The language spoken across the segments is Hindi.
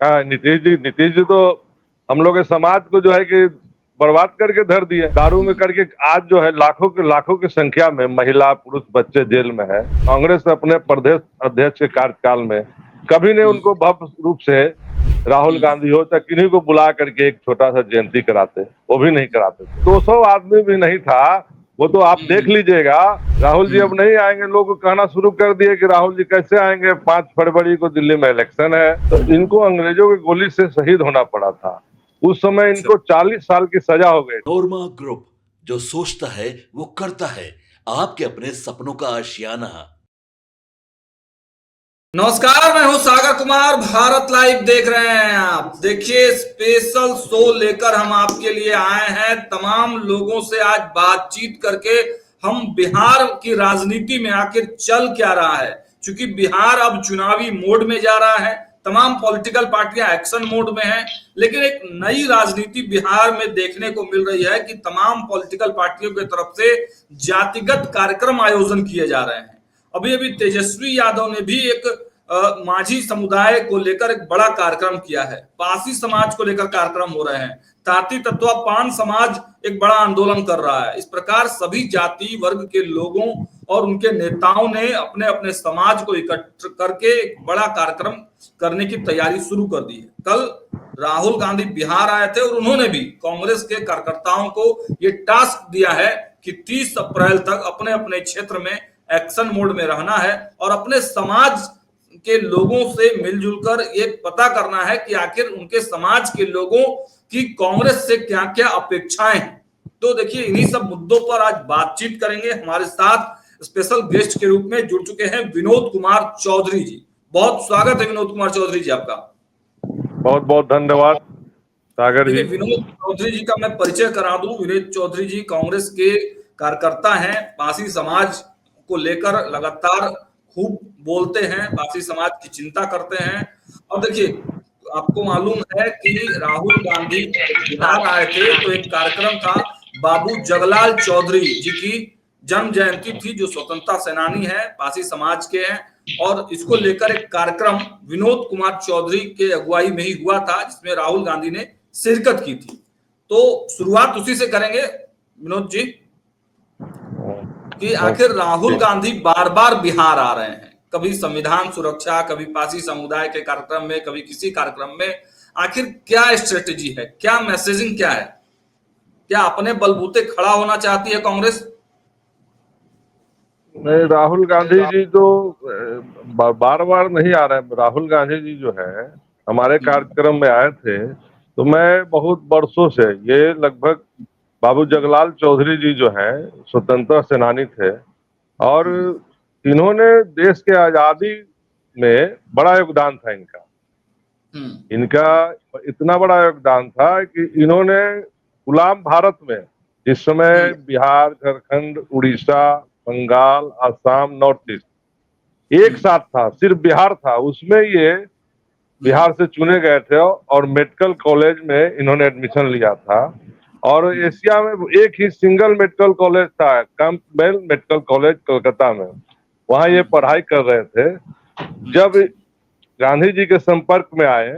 हाँ, नीतीश जी तो हम लोग के समाज को जो है कि बर्बाद करके धर दिए, दारू में करके। आज जो है लाखों की संख्या में महिला पुरुष बच्चे जेल में है। कांग्रेस अपने प्रदेश अध्यक्ष के कार्यकाल में कभी ने उनको भव्य रूप से, राहुल गांधी हो चाहे किन्हीं को बुला करके एक छोटा सा जयंती कराते, वो भी नहीं कराते। 200 आदमी भी नहीं था। वो तो आप देख लीजिएगा, राहुल जी अब नहीं आएंगे, लोग कहना शुरू कर दिए कि राहुल जी कैसे आएंगे, 5 फरवरी को दिल्ली में इलेक्शन है। तो इनको अंग्रेजों की गोली से शहीद होना पड़ा था। उस समय इनको 40 साल की सजा हो गई। नोरमा ग्रुप, जो सोचता है वो करता है। आपके अपने सपनों का आशियाना। नमस्कार, मैं हूं सागर कुमार। भारत लाइव देख रहे हैं आप। देखिए, स्पेशल शो लेकर हम आपके लिए आए हैं। तमाम लोगों से आज बातचीत करके हम बिहार की राजनीति में आखिर चल क्या रहा है, क्योंकि बिहार अब चुनावी मोड में जा रहा है। तमाम पॉलिटिकल पार्टियां एक्शन मोड में हैं, लेकिन एक नई राजनीति बिहार में देखने को मिल रही है कि तमाम पॉलिटिकल पार्टियों की तरफ से जातिगत कार्यक्रम आयोजन किए जा रहे हैं। अभी अभी तेजस्वी यादव ने भी एक माझी समुदाय को लेकर एक बड़ा कार्यक्रम किया है। पासी समाज को लेकर कार्यक्रम हो रहे हैं। ताती तत्वा पान समाज एक बड़ा आंदोलन कर रहा है। इस प्रकार सभी जाति वर्ग के लोगों और उनके नेताओं ने अपने अपने समाज को इकट्ठा करके एक बड़ा कार्यक्रम करने की तैयारी शुरू कर दी है। कल राहुल गांधी बिहार आए थे और उन्होंने भी कांग्रेस के कार्यकर्ताओं को ये टास्क दिया है कि 30 अप्रैल तक अपने अपने क्षेत्र में एक्शन मोड में रहना है और अपने समाज के लोगों से मिलजुल कर ये पता करना है कि आखिर उनके समाज के लोगों की कांग्रेस से क्या क्या अपेक्षाएं हैं। तो देखिए, इन्हीं सब मुद्दों पर आज बातचीत करेंगे। हमारे साथ स्पेशल गेस्ट के रूप में जुड़ चुके हैं विनोद कुमार चौधरी जी। बहुत स्वागत है विनोद कुमार चौधरी जी आपका। बहुत बहुत धन्यवाद सागर जी। विनोद चौधरी जी का मैं परिचय करा दूं। विनोद चौधरी जी कांग्रेस के कार्यकर्ता हैं। पासी समाज को लेकर लगातार खूब बोलते हैं, पासी समाज की चिंता करते हैं। और देखिए, आपको मालूम है कि राहुल गांधी बिहार आए थे तो एक कार्यक्रम था। बाबू जगलाल चौधरी जी की जन्म जयंती थी, जो स्वतंत्रता सेनानी है, पासी समाज के हैं। और इसको लेकर एक कार्यक्रम विनोद कुमार चौधरी के अगुवाई में ही हुआ था, जिसमें राहुल गांधी ने शिरकत की थी। तो शुरुआत उसी से करेंगे विनोद जी कि आखिर राहुल गांधी बार बार बिहार आ रहे हैं, कभी संविधान सुरक्षा, कभी पासी समुदाय के कार्यक्रम में, कभी किसी कार्यक्रम में। आखिर क्या स्ट्रेटेजी है, क्या मैसेजिंग क्या है? क्या अपने बलबूते खड़ा होना चाहती है कांग्रेस? नहीं, राहुल गांधी जी तो बार बार नहीं आ रहे हैं। राहुल गांधी जी जो है हमारे कार्यक्रम में आए थे, तो मैं बहुत वर्षों से, ये लगभग बाबू जगलाल चौधरी जी जो है स्वतंत्रता सेनानी थे और इन्होंने देश के आजादी में बड़ा योगदान था इनका इतना बड़ा योगदान था कि इन्होंने गुलाम भारत में, इस समय बिहार, झारखंड, उड़ीसा, बंगाल, असम, नॉर्थ ईस्ट एक साथ था, सिर्फ बिहार था, उसमें ये बिहार से चुने गए थे और मेडिकल कॉलेज में इन्होंने एडमिशन लिया था। और एशिया में एक ही सिंगल मेडिकल कॉलेज था, कैंपबेल मेडिकल कॉलेज कोलकाता में, वहां ये पढ़ाई कर रहे थे। जब गांधी जी के संपर्क में आए,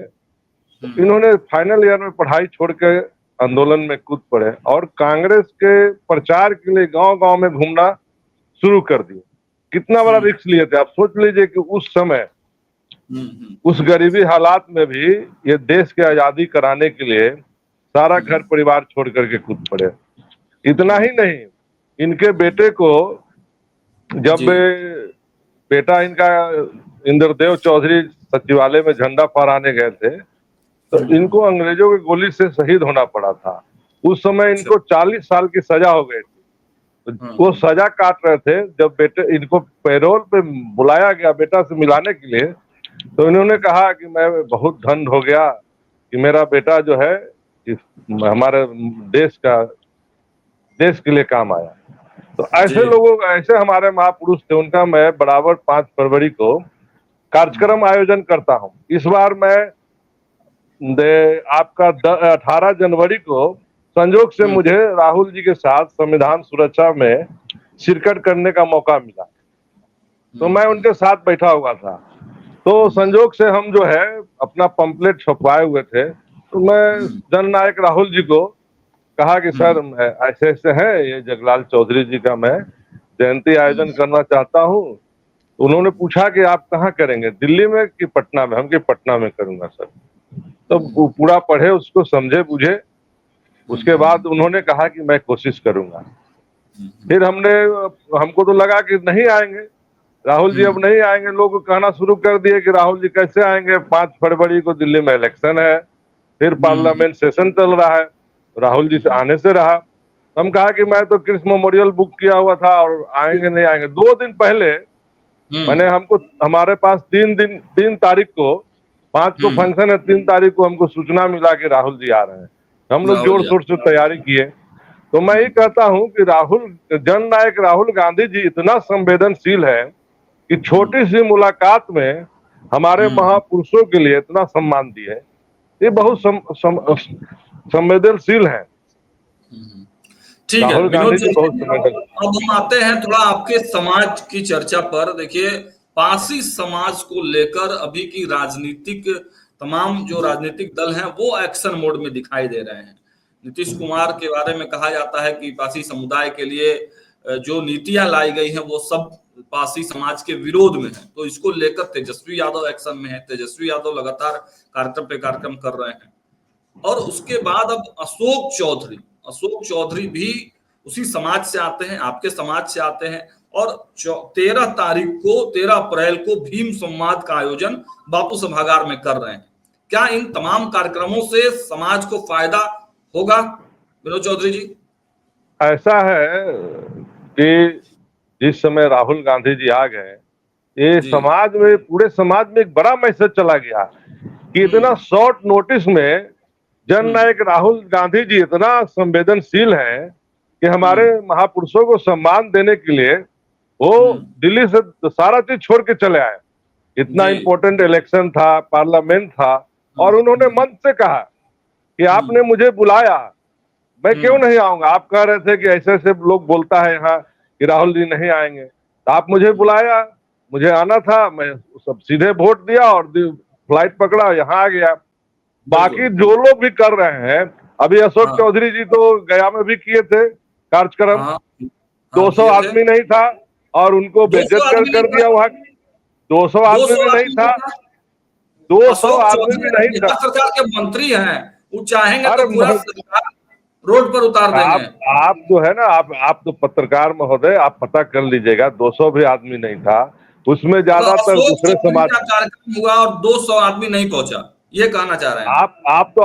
इन्होंने फाइनल ईयर में पढ़ाई छोड़ के आंदोलन में कूद पड़े और कांग्रेस के प्रचार के लिए गांव गांव में घूमना शुरू कर दिए। कितना बड़ा रिस्क लिए थे आप सोच लीजिए कि उस समय उस गरीबी हालात में भी ये देश की आजादी कराने के लिए सारा घर परिवार छोड़ करके कूद पड़े। इतना ही नहीं, इनके बेटे को, जब बेटा इनका इंद्रदेव चौधरी सचिवालय में झंडा फहराने गए थे, तो इनको अंग्रेजों की गोली से शहीद होना पड़ा था। उस समय इनको 40 साल की सजा हो गई थी। तो वो सजा काट रहे थे, जब बेटे इनको पैरोल पे बुलाया गया बेटा से मिलाने के लिए, तो इन्होंने कहा कि मैं बहुत धन्य हो गया कि मेरा बेटा जो है हमारे देश के लिए काम आया। तो ऐसे लोगों, ऐसे हमारे महापुरुष थे, उनका मैं बराबर 5 फरवरी को कार्यक्रम आयोजन करता हूँ। इस बार मैं आपका 18 जनवरी को संयोग से मुझे राहुल जी के साथ संविधान सुरक्षा में शिरकत करने का मौका मिला, तो मैं उनके साथ बैठा हुआ था। तो संजोग से हम जो है अपना पंपलेट छपवाए हुए थे, तो मैं जननायक राहुल जी को कहा कि सर ऐसे ऐसे है, ये जगलाल चौधरी जी का मैं जयंती आयोजन करना चाहता हूँ। उन्होंने पूछा कि आप कहाँ करेंगे, दिल्ली में कि पटना में? हम कि पटना में करूंगा सर। तो वो पूरा पढ़े, उसको समझे बुझे, उसके बाद उन्होंने कहा कि मैं कोशिश करूंगा। फिर हमको तो लगा कि नहीं आएंगे राहुल जी, अब नहीं आएंगे। लोग कहना शुरू कर दिए कि राहुल जी कैसे आएंगे, 5 फरवरी को दिल्ली में इलेक्शन है, फिर पार्लियामेंट सेशन चल रहा है, राहुल जी से आने से रहा। हम कहा कि मैं तो क्रिस मेमोरियल बुक किया हुआ था और आएंगे नहीं आएंगे। 2 दिन पहले हमारे पास 3 तारीख को, 5 को फंक्शन है, 3 तारीख को हमको सूचना मिला कि राहुल जी आ रहे हैं। हम लोग जोर शोर से तैयारी किए। तो मैं ये कहता हूं कि जननायक राहुल गांधी जी इतना संवेदनशील है कि छोटी सी मुलाकात में हमारे महापुरुषों के लिए इतना सम्मान दिए। ये बहुत संवेदनशील है। ठीक है राहुल विनोद गांधी जी, जी बहुत संवेदनशील। अब हम आते हैं थोड़ा आपके समाज की चर्चा पर। देखिए, पारसी समाज को लेकर अभी की राजनीतिक, तमाम जो राजनीतिक दल हैं वो एक्शन मोड में दिखाई दे रहे हैं। नीतीश कुमार के बारे में कहा जाता है कि पारसी समुदाय के लिए जो नीतियां लाई गई हैं वो सब पारसी समाज के विरोध में है। तो इसको लेकर तेजस्वी यादव एक्शन में है। तेजस्वी यादव लगातार कार्यक्रम पे कार्यक्रम कर रहे हैं। और उसके बाद अब अशोक चौधरी भी उसी समाज से आते हैं, आपके समाज से आते हैं। और 13 अप्रैल को भीम संवाद का आयोजन बापू सभागार में कर रहे हैं। क्या इन तमाम कार्यक्रमों से समाज को फायदा होगा विनोद चौधरी जी? ऐसा है कि जिस समय राहुल गांधी जी आ गए, ये समाज में, पूरे समाज में एक बड़ा मैसेज चला गया कि इतना शॉर्ट नोटिस में जननायक राहुल गांधी जी इतना संवेदनशील है कि हमारे महापुरुषों को सम्मान देने के लिए वो दिल्ली से सारा चीज छोड़ के चले आए। इतना इंपॉर्टेंट इलेक्शन था, पार्लियामेंट था, और उन्होंने मंच से कहा कि आपने मुझे बुलाया, मैं क्यों नहीं आऊंगा। आप कह रहे थे कि ऐसे ऐसे लोग बोलता है यहाँ कि राहुल जी नहीं आएंगे, तो आप मुझे बुलाया, मुझे आना था, मैं सब सीधे वोट दिया और फ्लाइट पकड़ा, यहाँ आ गया। बाकी जो लोग भी कर रहे हैं, अभी अशोक चौधरी जी तो गया में भी किए थे कार्यक्रम, 200 आदमी नहीं था और उनको बेइज्जत कर दिया वहां। 200 आदमी भी नहीं था, 200 आदमी भी नहीं था। सरकार के मंत्री हैं, वो चाहेंगे तो पूरा सरकार रोड पर उतार देंगे। आप जो है ना, आप तो पत्रकार महोदय, आप पता कर लीजिएगा, 200 भी आदमी नहीं था उसमें, ज्यादातर दूसरे समाज का कार्यक्रम हुआ और 200 आदमी नहीं पहुंचा, ये कहना चाह रहे हैं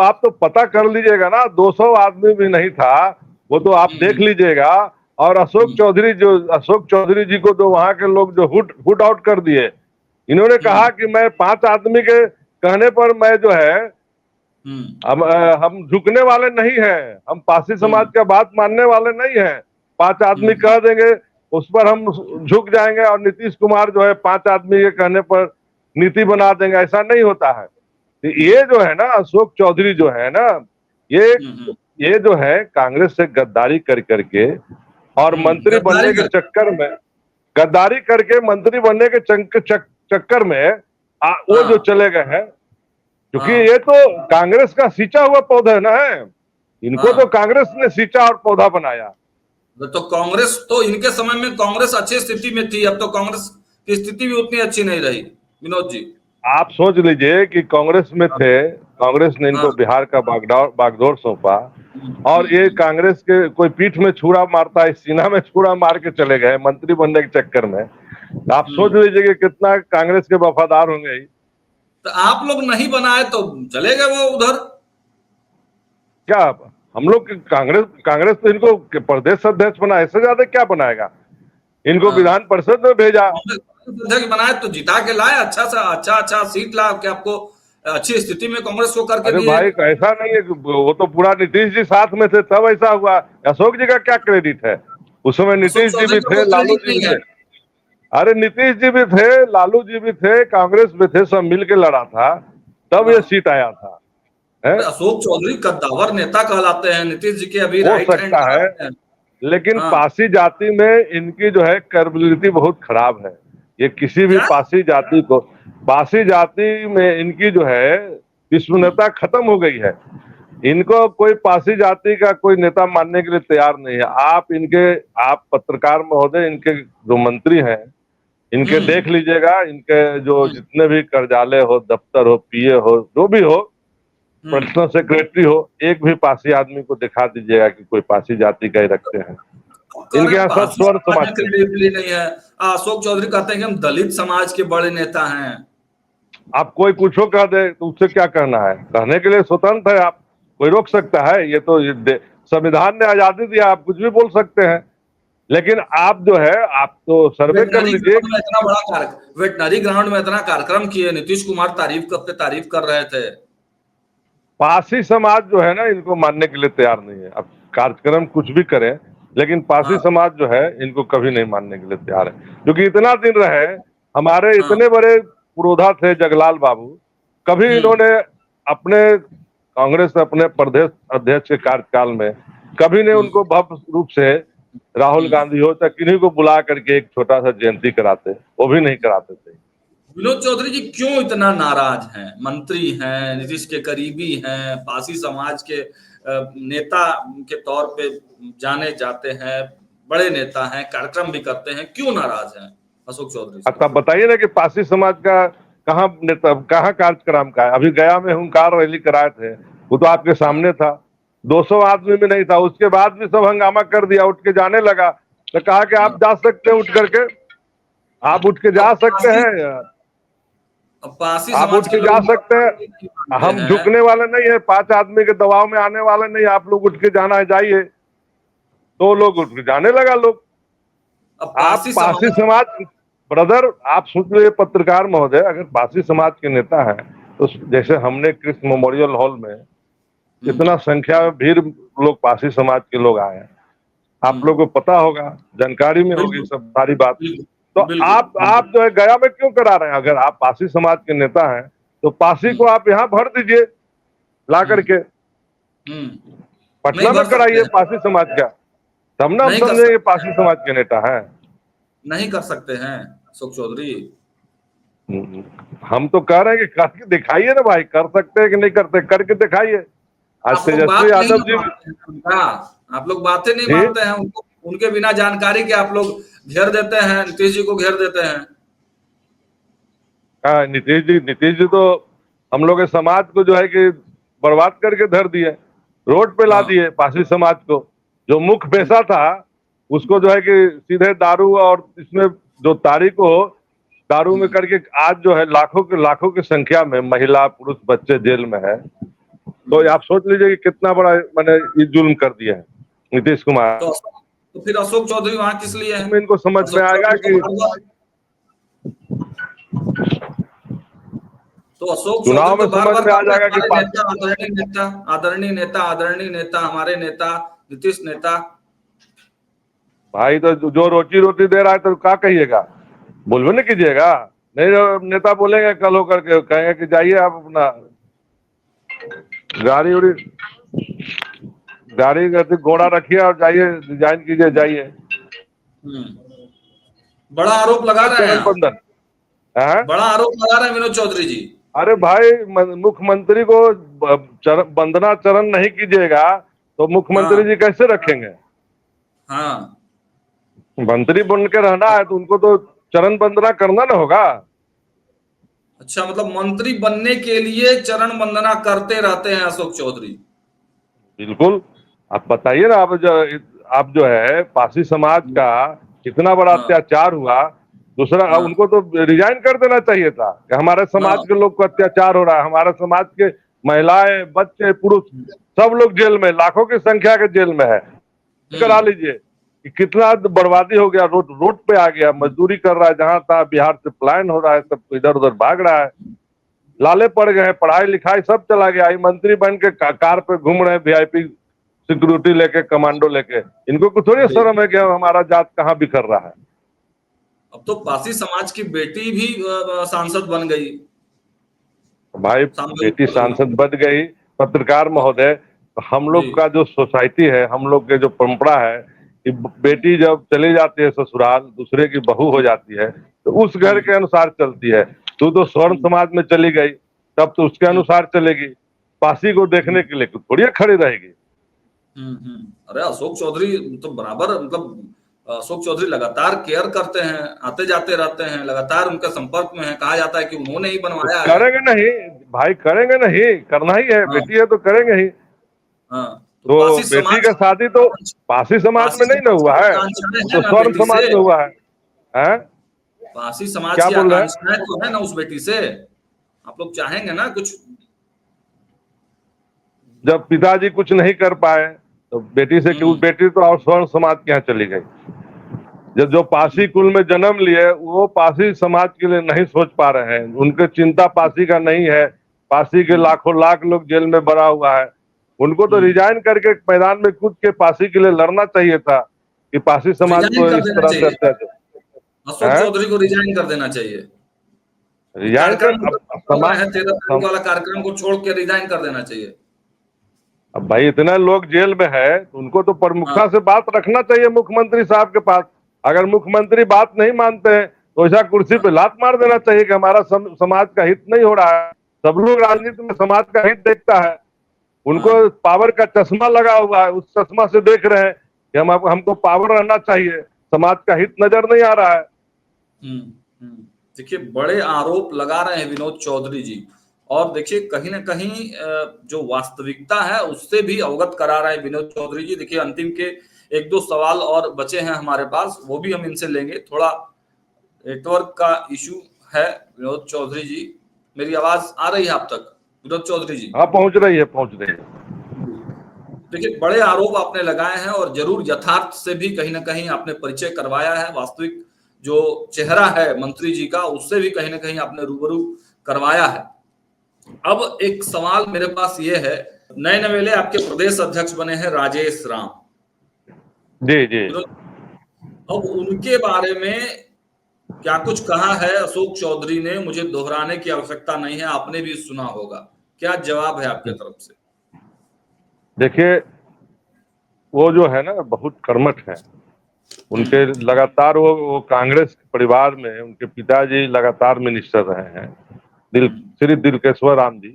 आप तो पता कर लीजिएगा ना, 200 आदमी भी नहीं था, वो तो आप देख लीजिएगा। और अशोक चौधरी जी को तो वहां के लोग जो हुट आउट कर दिए। इन्होंने कहा कि मैं 5 आदमी के कहने पर मैं जो है, हम झुकने वाले नहीं हैं, हम पारसी समाज का बात मानने वाले नहीं हैं। 5 आदमी कह देंगे उस पर हम झुक जाएंगे और नीतीश कुमार जो है 5 आदमी के कहने पर नीति बना देंगे, ऐसा नहीं होता है। ये जो है ना, अशोक चौधरी जो है ना, ये जो है कांग्रेस से गद्दारी कर करके और मंत्री बनने के चक्कर में, गद्दारी करके मंत्री बनने के चक्कर में वो जो चले गए हैं, क्योंकि ये तो कांग्रेस का सींचा हुआ पौधा ना है, इनको तो कांग्रेस ने सींचा और पौधा बनाया। तो कांग्रेस तो, इनके समय में कांग्रेस अच्छी स्थिति में थी, अब तो कांग्रेस की स्थिति भी उतनी अच्छी नहीं रही विनोद जी। आप सोच लीजिए कि कांग्रेस में थे, कांग्रेस ने इनको बिहार का बागडोर सौंपा, और ये कांग्रेस के कोई पीठ में छुरा मारता है, सीना में छुरा मार के चले गए मंत्री बनने के चक्कर में। आप सोच लीजिए कि कितना कांग्रेस के वफादार होंगे। तो आप लोग नहीं बनाए तो चले गए वो उधर। क्या हम लोग कांग्रेस तो इनको प्रदेश अध्यक्ष बना, इससे ज्यादा क्या बनाएगा। इनको विधान परिषद में भेजा, अध्यक्ष बनाए तो जिता के लाए, अच्छा सीट ला के आपको अच्छी स्थिति में कांग्रेस को करके दिए। दिए। भाई ऐसा नहीं है, वो तो पूरा नीतीश जी साथ में थे तब ऐसा हुआ। अशोक जी का क्या क्रेडिट है, उस समय नीतीश जी भी थे, लालू जी भी थे। अरे नीतीश जी भी थे, लालू जी भी थे, कांग्रेस भी थे, सब मिल के लड़ा था, तब ये सीट आया था। अशोक चौधरी कद्दावर नेता कहलाते हैं, नीतीश जी के अभी हो सकता है, लेकिन पासी जाति में इनकी जो है कैपेबिलिटी बहुत खराब है। ये किसी भी पासी जाति को, पासी जाति में इनकी जो है विश्वसनीयता खत्म हो गई है। इनको कोई पासी जाति का कोई नेता मानने के लिए तैयार नहीं है। आप पत्रकार महोदय, इनके जो मंत्री हैं, इनके देख लीजिएगा, इनके जो जितने भी कार्यालय हो, दफ्तर हो, पीए हो, जो भी हो, पर्सनल सेक्रेटरी हो, एक भी पासी आदमी को दिखा दीजिएगा कि कोई पासी जाति का ही रखते हैं। इनके यहाँ सब स्वर्ण समाज के नहीं है। अशोक चौधरी कहते हैं कि हम दलित समाज के बड़े नेता हैं। आप कोई कुछो कह दे तो उससे क्या कहना है? कहने के लिए स्वतंत्र है आप, कोई रोक सकता है? ये तो संविधान ने आजादी दिया, आप कुछ भी बोल सकते हैं। लेकिन आप जो है, आप तो सर्वे कर लीजिए। इतना बड़ा वेटनरी ग्राउंड में इतना कार्यक्रम किए, नीतीश कुमार तारीफ कर रहे थे। पासी समाज जो है ना, इनको मानने के लिए तैयार नहीं है। अब कार्यक्रम कुछ भी करें, लेकिन पासी समाज जो है इनको कभी नहीं मानने के लिए तैयार है। क्योंकि इतना दिन रहे, हमारे इतने बड़े पुरोधा थे जगलाल बाबू, कभी इन्होंने अपने कांग्रेस अपने प्रदेश अध्यक्ष के कार्यकाल में कभी ने उनको भव्य रूप से राहुल गांधी हो तक किन्हीं को बुला करके एक छोटा सा जयंती कराते, वो भी नहीं कराते थे। विनोद चौधरी जी क्यों इतना नाराज हैं? मंत्री हैं, नीतीश के करीबी हैं, पासी समाज के नेता के तौर पे जाने जाते हैं, बड़े नेता हैं, कार्यक्रम भी करते हैं, क्यों नाराज हैं अशोक चौधरी? अच्छा बताइए ना कि पासी समाज का कहाँ नेता, कहाँ कार्यक्रम का है? अभी गया में हुंकार रैली कराए थे, वो तो आपके सामने था, 200 आदमी में नहीं था। उसके बाद भी सब हंगामा कर दिया, उठ के जाने लगा। तो कहा कि आप जा सकते हैं, उठ करके आप उठ के जा सकते हैं, आप उठ के जा सकते हैं। हम झुकने वाले नहीं है, 5 आदमी के दबाव में आने वाले नहीं। आप लोग उठ के जाना है, जाइए। तो लोग उठ के जाने लगा। लोग आप पासी समाज, ब्रदर आप सोच लीजिए पत्रकार महोदय, अगर पासी समाज के नेता हैं तो जैसे हमने कृष्ण मेमोरियल हॉल में इतना संख्या में भीड़ लोग पासी समाज के लोग आए हैं, आप लोगों को पता होगा, जानकारी में होगी सब सारी बात। तो आप जो है गया में क्यों करा रहे हैं? अगर आप पासी समाज के नेता हैं तो पासी को आप यहाँ भर दीजिए ला करके, पटना में कराइए पासी समाज का, तब ना हम समझेंगे पासी समाज के नेता हैं। नहीं कर सकते हैं अशोक चौधरी? हम तो कह रहे हैं कि करके दिखाइए ना भाई, कर सकते हैं कि नहीं करते, करके दिखाइए। आज तेजस्वी यादव जी, आप लोग बातें नहीं मानते हैं, उनके बिना जानकारी के आप लोग घेर देते हैं, नीतीश जी को घेर देते हैं। हाँ, नीतीश जी तो हम लोग के समाज को जो है कि बर्बाद करके धर दिए, रोड पे ला दिए। पासी समाज को जो मुख्य पेशा था उसको जो है कि सीधे दारू और इसमें जो तारीख हो दारू में करके आज जो है लाखों की संख्या में महिला पुरुष बच्चे जेल में है। तो आप सोच लीजिए कि कितना बड़ा मैंने ये जुल्म कर दिया है नीतीश कुमार। तो फिर अशोक चौधरी वहां किस लिए है? इनको समझ में आएगा कि तो अशोक चुनाव में समझ में आ जाएगा कि आदरणीय नेता हमारे नेता नीतीश नेता। भाई तो जो रोजी रोटी दे रहा है तो क्या कहिएगा, बोलबे नहीं कीजिएगा। नहीं नेता बोलेंगे कल होकर के कहेंगे कि जाइए आप अपना गाड़ी घोड़ा रखिए और जाइए डिजाइन कीजिए, जाइए। बड़ा आरोप लगा रहे हैं, बड़ा आरोप लगा रहे हैं विनोद चौधरी जी। अरे भाई मुख्यमंत्री को वंदना चरण नहीं कीजिएगा तो मुख्यमंत्री जी कैसे रखेंगे? हाँ, मंत्री बन के रहना है तो उनको तो चरण वंदना करना ना होगा। अच्छा, मतलब मंत्री बनने के लिए चरण वंदना करते रहते हैं अशोक चौधरी? बिल्कुल। आप बताइए ना, आप जो है पासी समाज का इतना बड़ा अत्याचार हुआ, दूसरा उनको तो रिजाइन कर देना चाहिए था कि हमारे समाज के लोग को अत्याचार हो रहा है, हमारे समाज के महिलाएं बच्चे पुरुष सब लोग जेल में, लाखों की संख्या के जेल में है। करा लीजिए कि कितना बर्बादी हो गया, रोड पे आ गया, मजदूरी कर रहा है, जहां तहां बिहार से पलायन हो रहा है, सब इधर उधर भाग रहा है, लाले पड़ गए हैं, पढ़ाई लिखाई सब चला गया। मंत्री बन के कार पे घूम रहे हैं, वीआईपी सिक्योरिटी लेके, कमांडो लेके। इनको कुछ थोड़ी शर्म है कि हमारा जात कहाँ बिखर रहा है। अब तो पासी समाज की बेटी भी सांसद बन गई। भाई बेटी सांसद बन गई। पत्रकार महोदय, हम लोग का जो सोसाइटी है, हम लोग के जो परंपरा है कि बेटी जब चली जाती है ससुराल, दूसरे की बहू हो जाती है तो उस घर के अनुसार चलती है। तू तो स्वर्ण समाज में चली गई, तब तो उसके अनुसार चलेगी, पासी को देखने के लिए थोड़ी खड़ी रहेगी। अरे अशोक चौधरी तो बराबर, मतलब अशोक चौधरी लगातार केयर करते हैं, आते जाते रहते हैं, लगातार उनके संपर्क में है। कहा जाता है कि उन्होंने ही बनवाया है। करेंगे नहीं भाई, करेंगे नहीं, करना ही है, बेटी है तो करेंगे ही। तो पासी बेटी समाज का शादी तो पासी समाज में नहीं ना हुआ है, तो स्वर्ण समाज में हुआ है। पासी समाज क्या की बोल रहे हैं? आकांक्षाएं तो है ना उस बेटी से, आप लोग चाहेंगे ना कुछ। जब पिताजी कुछ नहीं कर पाए तो बेटी से क्यों, बेटी तो और स्वर्ण समाज के यहाँ चली गई। जब जो पासी कुल में जन्म लिए वो पासी समाज के लिए नहीं सोच पा रहे हैं, उनके चिंता पासी का नहीं है। पासी के लाखों लाख लोग जेल में भरा हुआ है, उनको तो रिजाइन करके मैदान में कूद के पासी के लिए लड़ना चाहिए था कि पासी समाज को इस तरह से अत्याचार। अशोक चौधरी को रिजाइन कर देना चाहिए, रिजाइन कर, समाज 13 तारीख वाला कार्यक्रम को छोड़ के रिजाइन कर देना चाहिए। अब भाई इतना लोग जेल में है तो उनको तो प्रमुखता से बात रखना चाहिए मुख्यमंत्री साहब के पास। अगर मुख्यमंत्री बात नहीं मानते हैं तो ऐसा कुर्सी पे लात मार देना चाहिए कि हमारा समाज का हित नहीं हो रहा है। सब लोग राजनीति में समाज का हित देखता है, उनको पावर का चश्मा लगा हुआ है, उस चश्मा से देख रहे हैं कि हमको पावर रहना चाहिए, समाज का हित नजर नहीं आ रहा है। देखिए बड़े आरोप लगा रहे हैं विनोद चौधरी जी, और देखिए कहीं ना कहीं जो वास्तविकता है उससे भी अवगत करा रहे हैं विनोद चौधरी जी। देखिए अंतिम के 1-2 सवाल और बचे हैं हमारे पास, वो भी हम इनसे लेंगे। थोड़ा नेटवर्क का इशू है विनोद चौधरी जी, मेरी आवाज आ रही है आप तक विनोद चौधरी जी? हाँ पहुंच रही है, पहुंच रही है। देखिए बड़े आरोप आपने लगाए हैं और जरूर यथार्थ से भी कहीं ना कहीं आपने परिचय करवाया है, वास्तविक जो चेहरा है मंत्री जी का उससे भी कहीं ना कहीं आपने रूबरू करवाया है। अब एक सवाल मेरे पास ये है, नए नवेले आपके प्रदेश अध्यक्ष बने हैं राजेश राम जी जी, अब उनके बारे में क्या कुछ कहा है अशोक चौधरी ने? मुझे दोहराने की आवश्यकता नहीं है, आपने भी सुना होगा, क्या जवाब है आपके तरफ से? देखिए वो जो है ना बहुत कर्मठ है, उनके लगातार वो कांग्रेस परिवार में उनके पिताजी लगातार मिनिस्टर रहे हैं, श्री दिलकेश्वर राम जी,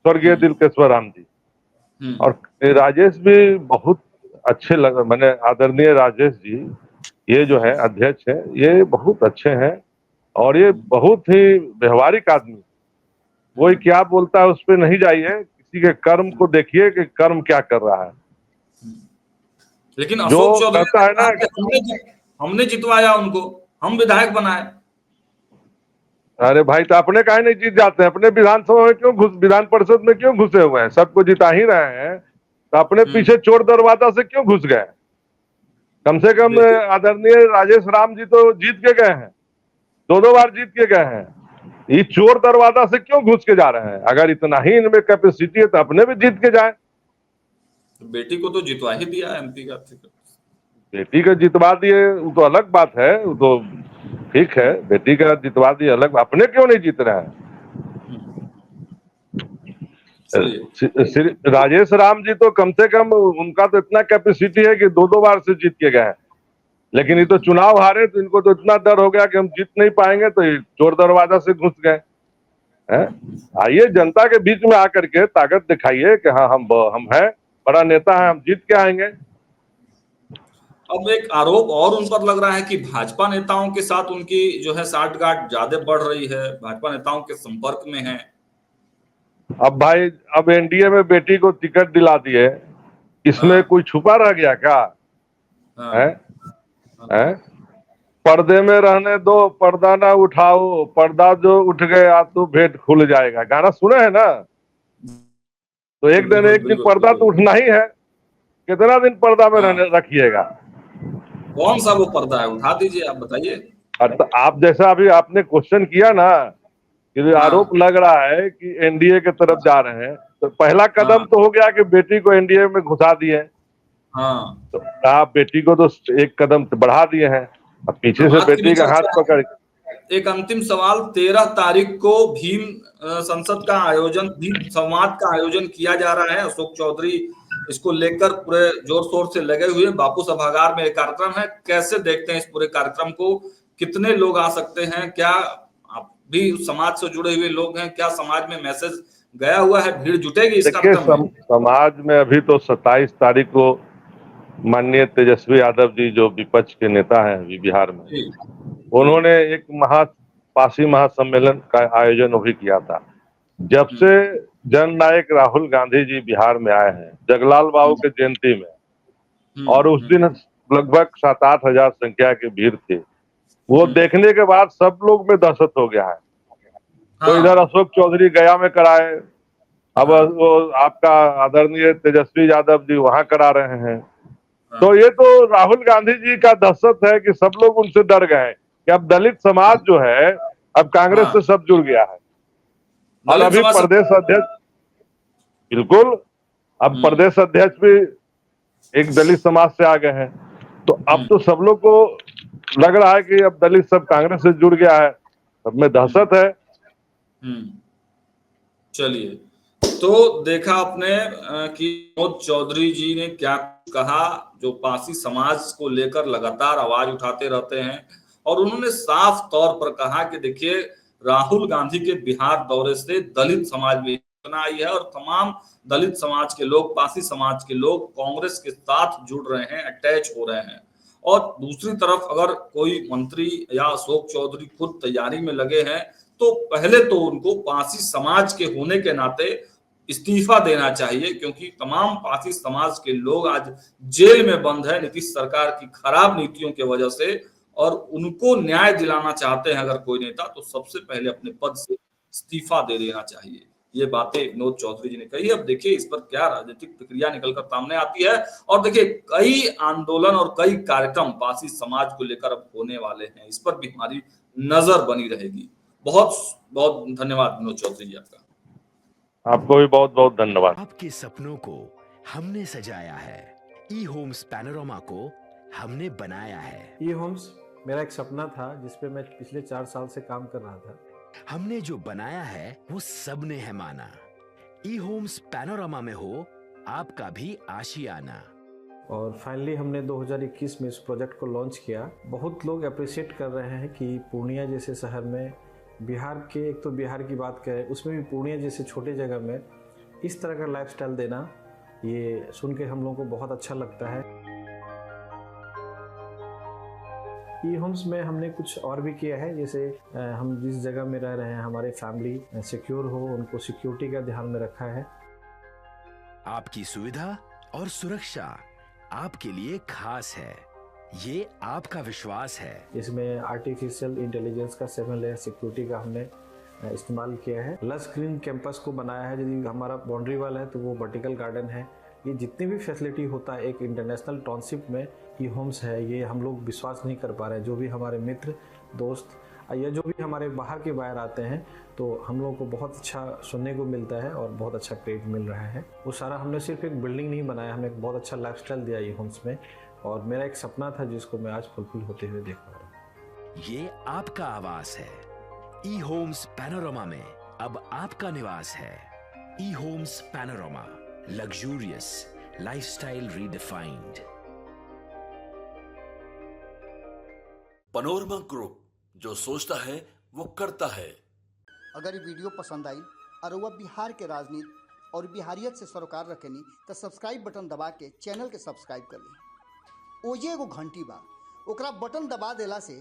स्वर्गीय दिलकेश्वर राम जी। और राजेश भी बहुत अच्छे मैंने आदरणीय राजेश जी ये जो है अध्यक्ष है, ये बहुत अच्छे हैं और ये बहुत ही व्यवहारिक आदमी। कोई क्या बोलता है उस पर नहीं जाइए, किसी के कर्म को देखिए कि कर्म क्या कर रहा है। लेकिन अशोक चौधरी कहता है ना हमने जितवाया उनको, हम विधायक बनाए। अरे भाई तो अपने काहे नहीं जीत जाते हैं? अपने विधानसभा में क्यों विधान परिषद में क्यों घुसे हुए हैं? सबको जिता ही रहे हैं तो अपने पीछे चोर दरवाजा से क्यों घुस गए? कम से कम आदरणीय राजेश राम जी तो जीत के गए हैं, 2 बार जीत के गए हैं, ये चोर दरवाजा से क्यों घुस के जा रहे हैं? अगर इतना ही इनमें कैपेसिटी है तो अपने भी जीत के जाए। बेटी को तो जितवा ही दिया एमपी का, बेटी का जितवा दिए वो तो अलग बात है, वो तो ठीक है, बेटी का जितवा दिए अलग, अपने क्यों नहीं जीत रहे हैं? राजेश राम जी तो कम से कम उनका तो इतना कैपेसिटी है कि 2 बार से जीत के गए हैं, लेकिन ये तो चुनाव हारे तो इनको तो इतना डर हो गया कि हम जीत नहीं पाएंगे, तो ये चोर दरवाजा से घुस गए। आइए जनता के बीच में आकर के ताकत दिखाइए कि हाँ हम हैं, बड़ा नेता है, हम जीत के आएंगे। अब एक आरोप और उन पर लग रहा है कि भाजपा नेताओं के साथ उनकी जो है साठगांठ ज्यादा बढ़ रही है, भाजपा नेताओं के संपर्क में है। अब भाई अब एनडीए में बेटी को टिकट दिला दिए, इसमें कोई छुपा रह गया क्या? है पर्दे में रहने दो, पर्दा ना उठाओ, पर्दा जो उठ गया तो भेंट खुल जाएगा, गाना सुने हैं ना? तो एक दिन पर्दा तो उठना ही है, कितना दिन पर्दा में रहने रखिएगा? कौन सा वो पर्दा है, उठा दीजिए, आप बताइए। आप जैसा अभी आपने क्वेश्चन किया ना कि आरोप लग रहा है कि एनडीए के तरफ जा रहे हैं, तो पहला कदम तो हो गया कि बेटी को एनडीए में घुसा दिए। तो आप बेटी को तो एक कदम बढ़ा दिए हैं, अब पीछे से बेटी का हाथ पकड़। एक अंतिम सवाल, 13 तारीख को भीम संसद का आयोजन, भीम संवाद का आयोजन किया जा रहा है, अशोक चौधरी इसको लेकर पूरे जोर शोर से लगे हुए। बापू सभागार में एक कार्यक्रम है, कैसे देखते हैं इस पूरे कार्यक्रम को? कितने लोग आ सकते हैं? क्या आप भी उस समाज से जुड़े हुए लोग हैं, क्या समाज में मैसेज गया हुआ है, भीड़ जुटेगी इस देखिए कार्यक्रम में? समाज में अभी तो 27 तारीख को माननीय तेजस्वी यादव जी जो विपक्ष के नेता हैं अभी बिहार में, जी, उन्होंने एक पासी महासम्मेलन का आयोजन भी किया था। जब से जननायक राहुल गांधी जी बिहार में आए हैं जगलाल बाबू के जयंती में, और उस दिन लगभग 7-8 हजार संख्या की भीड़ थी, वो देखने के बाद सब लोग में दहशत हो गया है। तो इधर अशोक चौधरी गया में कराए, अब वो आपका आदरणीय तेजस्वी यादव जी वहां करा रहे हैं। तो ये तो राहुल गांधी जी का दहशत है कि सब लोग उनसे डर गए कि अब दलित समाज जो है अब कांग्रेस से सब जुड़ गया है। और अभी प्रदेश अध्यक्ष, बिल्कुल, अब प्रदेश अध्यक्ष भी एक दलित समाज से आ गए हैं। तो अब तो सब लोग को लग रहा है कि अब दलित सब कांग्रेस से जुड़ गया है, सब में दहशत है। चलिए, तो देखा आपने कि विनोद चौधरी जी ने क्या कहा, जो पासी समाज को लेकर लगातार आवाज उठाते रहते हैं, और उन्होंने साफ तौर पर कहा कि देखिए राहुल गांधी के बिहार दौरे से दलित समाज में आई है और तमाम दलित समाज के लोग, पासी समाज के लोग कांग्रेस के साथ जुड़ रहे हैं, अटैच हो रहे हैं। और दूसरी तरफ अगर कोई मंत्री या अशोक चौधरी खुद तैयारी में लगे हैं तो पहले तो उनको पासी समाज के होने के नाते इस्तीफा देना चाहिए, क्योंकि तमाम पासी समाज के लोग आज जेल में बंद है नीतीश सरकार की खराब नीतियों की वजह से, और उनको न्याय दिलाना चाहते हैं अगर कोई नेता तो सबसे पहले अपने पद से इस्तीफा दे देना चाहिए। ये बातें विनोद चौधरी जी ने कही। अब देखिए इस पर क्या राजनीतिक प्रक्रिया निकलकर सामने आती है, और देखिए कई आंदोलन और कई कार्यक्रम पासी समाज को लेकर अब होने वाले हैं, इस पर भी हमारी नजर बनी रहेगी। बहुत बहुत धन्यवाद विनोद चौधरी जी आपका। आपको भी बहुत बहुत धन्यवाद। आपके सपनों को हमने सजाया है, ई होम्स पैनोरामा को हमने बनाया है। ई होम्स मेरा एक सपना था जिस पे मैं पिछले 4 साल से काम कर रहा था। हमने जो बनाया है वो सबने है माना। ई होम्स पैनोरामा में हो आपका भी आशियाना। और फाइनली हमने 2021 में इस प्रोजेक्ट को लॉन्च किया। बहुत लोग अप्रिशिएट कर रहे हैं कि पूर्णिया जैसे शहर में, बिहार के, एक तो बिहार की बात करें उसमें भी पूर्णिया जैसे छोटे जगह में इस तरह का लाइफस्टाइल देना, ये सुन के हम लोगों को बहुत अच्छा लगता है। ई होम्स में हमने कुछ और भी किया है, जैसे हम जिस जगह में रह रहे हैं हमारे फैमिली सिक्योर हो, उनको सिक्योरिटी का ध्यान में रखा है। आपकी सुविधा और सुरक्षा आपके लिए खास है, ये आपका विश्वास है। इसमें आर्टिफिशियल इंटेलिजेंस का 7 लेयर सिक्योरिटी का हमने इस्तेमाल किया है। लस ग्रीन कैंपस को बनाया है, यदि हमारा बाउंड्री वाल है तो वो वर्टिकल गार्डन है। ये जितनी भी फैसिलिटी होता है एक इंटरनेशनल टाउनशिप में ई होम्स है, ये हम लोग विश्वास नहीं कर पा रहे हैं। जो भी हमारे मित्र दोस्त या जो भी हमारे बाहर के बाहर आते हैं तो हम लोगों को बहुत अच्छा सुनने को मिलता है और बहुत अच्छा क्रेडिट मिल रहा है। वो सारा हमने सिर्फ एक बिल्डिंग नहीं बनाया, हमें एक बहुत अच्छा लाइफस्टाइल दिया ई होम्स में, और मेरा एक सपना था जिसको मैं आज फुलफिल होते हुए देख पा रहा हूँ। ये आपका आवास है। ई होम्स पैनोरामा में अब आपका निवास है। E homes panorama, luxurious lifestyle redefined. Panorama group, जो सोचता है वो करता है। अगर ये वीडियो पसंद आई और वह बिहार के राजनीति और बिहारियत से सरोकार रखेनी तो सब्सक्राइब बटन दबा के चैनल के सब्सक्राइब कर ली। ओजे एगो घंटी बा, ओकरा बटन दबा देला से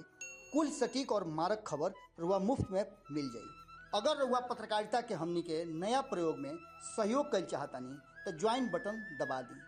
कुल सटीक और मारक खबर रुआ मुफ्त में मिल जाई। अगर रुआ पत्रकारिता के हमनी के नया प्रयोग में सहयोग कर चाहतानी तो ज्वाइन बटन दबा दी।